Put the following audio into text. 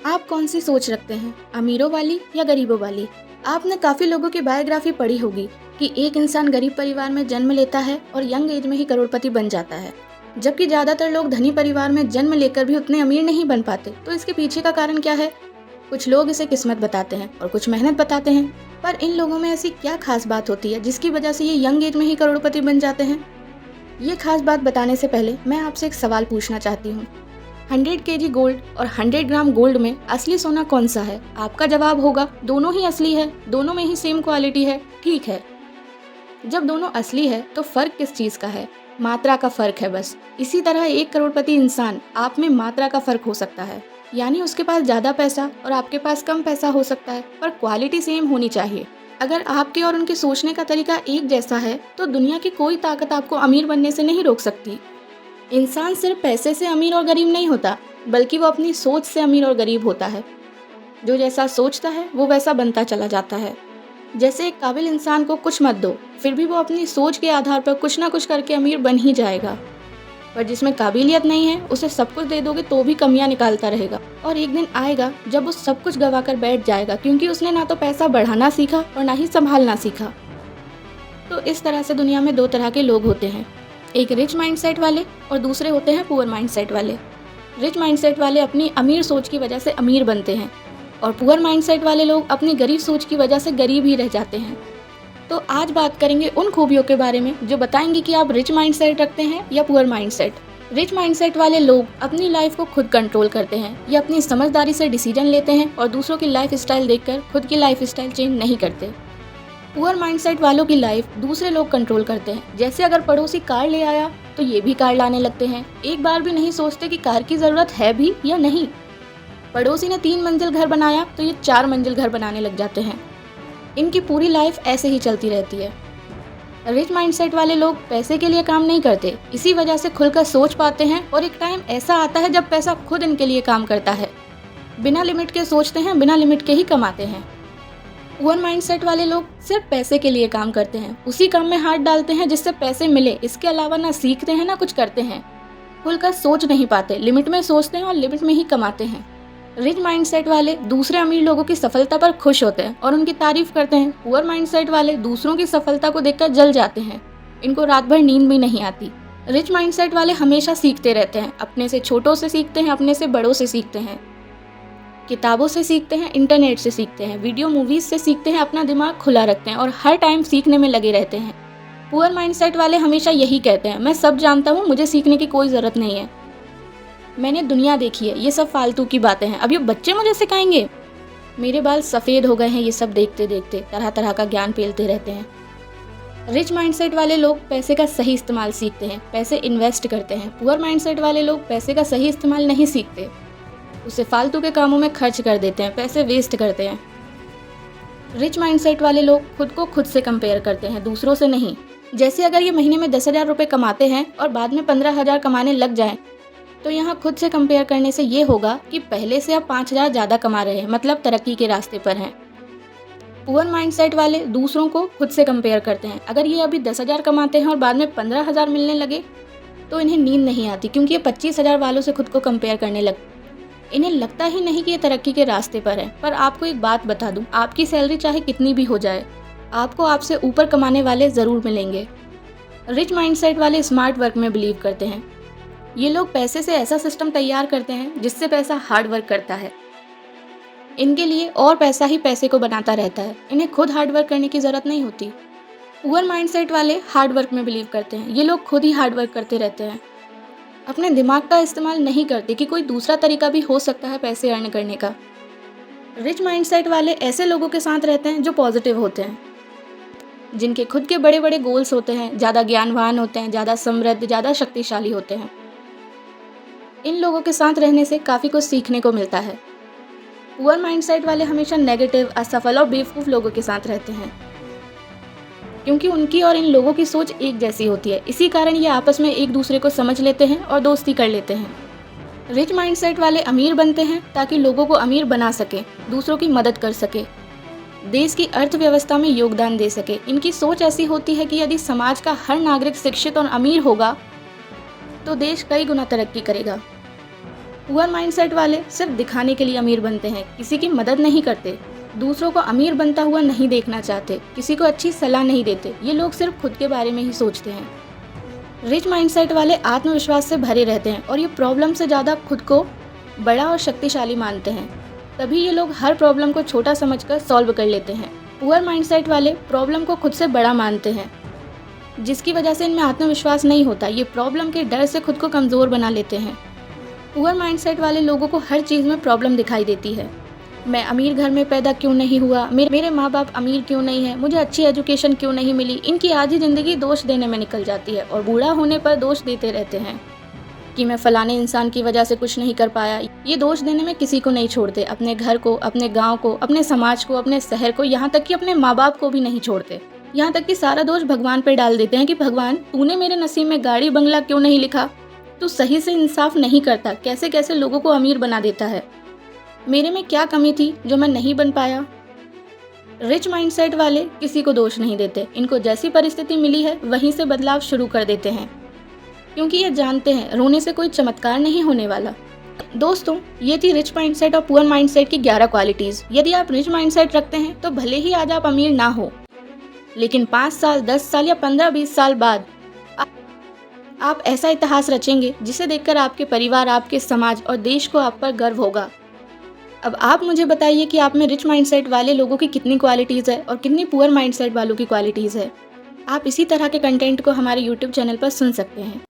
आप कौन सी सोच रखते हैं, अमीरों वाली या गरीबों वाली? आपने काफ़ी लोगों की बायोग्राफी पढ़ी होगी कि एक इंसान गरीब परिवार में जन्म लेता है और यंग एज में ही करोड़पति बन जाता है, जबकि ज़्यादातर लोग धनी परिवार में जन्म लेकर भी उतने अमीर नहीं बन पाते। तो इसके पीछे का कारण क्या है? कुछ लोग इसे किस्मत बताते हैं और कुछ मेहनत बताते हैं, पर इन लोगों में ऐसी क्या खास बात होती है जिसकी वजह से ये यंग एज में ही करोड़पति बन जाते हैं? ये खास बात बताने से पहले मैं आपसे एक सवाल पूछना चाहती हूँ। 100 केजी गोल्ड और 100 ग्राम गोल्ड में असली सोना कौन सा है? आपका जवाब होगा दोनों ही असली है, दोनों में ही सेम क्वालिटी है। ठीक है, जब दोनों असली है तो फर्क किस चीज का है? मात्रा का फर्क है बस। इसी तरह एक करोड़पति इंसान आप में मात्रा का फर्क हो सकता है, यानी उसके पास ज्यादा पैसा और आपके पास कम पैसा हो सकता है, पर क्वालिटी सेम होनी चाहिए। अगर आपके और उनके सोचने का तरीका एक जैसा है तो दुनिया की कोई ताकत आपको अमीर बनने से नहीं रोक सकती। इंसान सिर्फ पैसे से अमीर और गरीब नहीं होता, बल्कि वो अपनी सोच से अमीर और गरीब होता है। जो जैसा सोचता है वो वैसा बनता चला जाता है। जैसे एक काबिल इंसान को कुछ मत दो, फिर भी वो अपनी सोच के आधार पर कुछ ना कुछ करके अमीर बन ही जाएगा। पर जिसमें काबिलियत नहीं है उसे सब कुछ दे दोगे तो भी कमियां निकालता रहेगा, और एक दिन आएगा जब वो सब कुछ गवा कर बैठ जाएगा, क्योंकि उसने ना तो पैसा बढ़ाना सीखा और ना ही संभालना सीखा। तो इस तरह से दुनिया में दो तरह के लोग होते हैं, एक रिच माइंडसेट वाले और दूसरे होते हैं पुअर माइंडसेट वाले। रिच माइंडसेट वाले अपनी अमीर सोच की वजह से अमीर बनते हैं और पुअर माइंडसेट वाले लोग अपनी गरीब सोच की वजह से गरीब ही रह जाते हैं। तो आज बात करेंगे उन खूबियों के बारे में जो बताएंगे कि आप रिच माइंडसेट रखते हैं या पुअर माइंडसेट। रिच माइंडसेट वाले लोग अपनी लाइफ को खुद कंट्रोल करते हैं, ये अपनी समझदारी से डिसीजन लेते हैं और दूसरों की लाइफ स्टाइल देखकर खुद की लाइफ स्टाइल चेंज नहीं करते। पुअर माइंडसेट वालों की लाइफ दूसरे लोग कंट्रोल करते हैं। जैसे अगर पड़ोसी कार ले आया तो ये भी कार लाने लगते हैं, एक बार भी नहीं सोचते कि कार की जरूरत है भी या नहीं। पड़ोसी ने 3 मंजिल घर बनाया तो ये 4 मंजिल घर बनाने लग जाते हैं। इनकी पूरी लाइफ ऐसे ही चलती रहती है। रिच माइंडसेट वाले लोग पैसे के लिए काम नहीं करते, इसी वजह से खुलकर सोच पाते हैं और एक टाइम ऐसा आता है जब पैसा खुद इनके लिए काम करता है। बिना लिमिट के सोचते हैं, बिना लिमिट के ही कमाते हैं। पुअर माइंडसेट वाले लोग सिर्फ पैसे के लिए काम करते हैं, उसी काम में हाथ डालते हैं जिससे पैसे मिले, इसके अलावा ना सीखते हैं ना कुछ करते हैं। खुलकर सोच नहीं पाते, लिमिट में सोचते हैं और लिमिट में ही कमाते हैं। रिच माइंडसेट वाले दूसरे अमीर लोगों की सफलता पर खुश होते हैं और उनकी तारीफ करते हैं। पुअर माइंडसेट वाले दूसरों की सफलता को देखकर जल जाते हैं, इनको रात भर नींद भी नहीं आती। रिच माइंडसेट वाले हमेशा सीखते रहते हैं, अपने से छोटों से सीखते हैं, अपने से बड़ों से सीखते हैं, किताबों से सीखते हैं, इंटरनेट से सीखते हैं, वीडियो मूवीज से सीखते हैं, अपना दिमाग खुला रखते हैं और हर टाइम सीखने में लगे रहते हैं। पुअर माइंडसेट वाले हमेशा यही कहते हैं, मैं सब जानता हूँ, मुझे सीखने की कोई ज़रूरत नहीं है, मैंने दुनिया देखी है, ये सब फालतू की बातें हैं, अब ये बच्चे मुझे सिखाएंगे, मेरे बाल सफ़ेद हो गए हैं ये सब देखते देखते, तरह तरह का ज्ञान पेलते रहते हैं। रिच माइंडसेट वाले लोग पैसे का सही इस्तेमाल सीखते हैं, पैसे इन्वेस्ट करते हैं। पुअर माइंडसेट वाले लोग पैसे का सही इस्तेमाल नहीं सीखते, उसे फालतू के कामों में खर्च कर देते हैं, पैसे वेस्ट करते हैं। रिच माइंडसेट वाले लोग खुद को खुद से कंपेयर करते हैं, दूसरों से नहीं। जैसे अगर ये महीने में 10,000 रुपये कमाते हैं और बाद में 15,000 कमाने लग जाएं, तो यहाँ खुद से कंपेयर करने से ये होगा कि पहले से अब 5,000 ज़्यादा कमा रहे हैं, मतलब तरक्की के रास्ते पर हैं। पुअर माइंडसेट वाले दूसरों को खुद से कंपेयर करते हैं। अगर ये अभी 10,000 कमाते हैं और बाद में 15,000 मिलने लगे तो इन्हें नींद नहीं आती, क्योंकि ये 25,000 वालों से खुद को कंपेयर करने लगते। इन्हें लगता ही नहीं कि ये तरक्की के रास्ते पर है। पर आपको एक बात बता दूं, आपकी सैलरी चाहे कितनी भी हो जाए, आपको आपसे ऊपर कमाने वाले ज़रूर मिलेंगे। रिच माइंडसेट वाले स्मार्ट वर्क में बिलीव करते हैं। ये लोग पैसे से ऐसा सिस्टम तैयार करते हैं जिससे पैसा हार्ड वर्क करता है। इनके लिए और पैसा ही पैसे को बनाता रहता है, इन्हें खुद हार्ड वर्क करने की ज़रूरत नहीं होती। पुअर माइंडसेट वाले हार्ड वर्क में बिलीव करते हैं। ये लोग खुद ही हार्ड वर्क करते रहते हैं, अपने दिमाग का इस्तेमाल नहीं करते कि कोई दूसरा तरीका भी हो सकता है पैसे अर्न करने का। रिच माइंडसेट वाले ऐसे लोगों के साथ रहते हैं जो पॉजिटिव होते हैं, जिनके खुद के बड़े बड़े गोल्स होते हैं, ज़्यादा ज्ञानवान होते हैं, ज़्यादा समृद्ध, ज़्यादा शक्तिशाली होते हैं। इन लोगों के साथ रहने से काफ़ी कुछ सीखने को मिलता है। पुअर माइंडसेट वाले हमेशा नेगेटिव, असफल और बेवकूफ़ लोगों के साथ रहते हैं, क्योंकि उनकी और इन लोगों की सोच एक जैसी होती है। इसी कारण ये आपस में एक दूसरे को समझ लेते हैं और दोस्ती कर लेते हैं। रिच माइंडसेट वाले अमीर बनते हैं ताकि लोगों को अमीर बना सके, दूसरों की मदद कर सके, देश की अर्थव्यवस्था में योगदान दे सके। इनकी सोच ऐसी होती है कि यदि समाज का हर नागरिक शिक्षित और अमीर होगा तो देश कई गुना तरक्की करेगा। पुअर माइंडसेट वाले सिर्फ दिखाने के लिए अमीर बनते हैं, किसी की मदद नहीं करते, दूसरों को अमीर बनता हुआ नहीं देखना चाहते, किसी को अच्छी सलाह नहीं देते। ये लोग सिर्फ खुद के बारे में ही सोचते हैं। रिच माइंडसेट वाले आत्मविश्वास से भरे रहते हैं और ये प्रॉब्लम से ज़्यादा खुद को बड़ा और शक्तिशाली मानते हैं, तभी ये लोग हर प्रॉब्लम को छोटा समझकर सॉल्व कर लेते हैं। पुअर माइंडसेट वाले प्रॉब्लम को खुद से बड़ा मानते हैं, जिसकी वजह से इनमें आत्मविश्वास नहीं होता। ये प्रॉब्लम के डर से खुद को कमज़ोर बना लेते हैं। पुअर माइंडसेट वाले लोगों को हर चीज़ में प्रॉब्लम दिखाई देती है। मैं अमीर घर में पैदा क्यों नहीं हुआ, मेरे माँ बाप अमीर क्यों नहीं है, मुझे अच्छी एजुकेशन क्यों नहीं मिली। इनकी आधी ज़िंदगी दोष देने में निकल जाती है और बूढ़ा होने पर दोष देते रहते हैं कि मैं फलाने इंसान की वजह से कुछ नहीं कर पाया। ये दोष देने में किसी को नहीं छोड़ते, अपने घर को, अपने गाँव को, अपने समाज को, अपने शहर को, यहाँ तक कि अपने माँ बाप को भी नहीं छोड़ते। यहाँ तक कि सारा दोष भगवान पर डाल देते हैं कि भगवान तूने मेरे नसीब में गाड़ी बंगला क्यों नहीं लिखा, तू सही से इंसाफ नहीं करता, कैसे कैसे लोगों को अमीर बना देता है, मेरे में क्या कमी थी जो मैं नहीं बन पाया। रिच माइंडसेट वाले किसी को दोष नहीं देते, इनको जैसी परिस्थिति मिली है वहीं से बदलाव शुरू कर देते हैं, क्योंकि ये जानते हैं रोने से कोई चमत्कार नहीं होने वाला। दोस्तों, ये थी रिच माइंडसेट और पुअर माइंडसेट की 11 क्वालिटीज़। यदि आप रिच माइंडसेट रखते हैं तो भले ही आज आप अमीर ना हो, लेकिन 5 साल, 10 साल या 15-20 साल बाद आप ऐसा इतिहास रचेंगे जिसे देखकर आपके परिवार, आपके समाज और देश को आप पर गर्व होगा। अब आप मुझे बताइए कि आप में रिच माइंडसेट वाले लोगों की कितनी क्वालिटीज़ है और कितनी पुअर माइंडसेट वालों की क्वालिटीज़ है। आप इसी तरह के कंटेंट को हमारे YouTube चैनल पर सुन सकते हैं।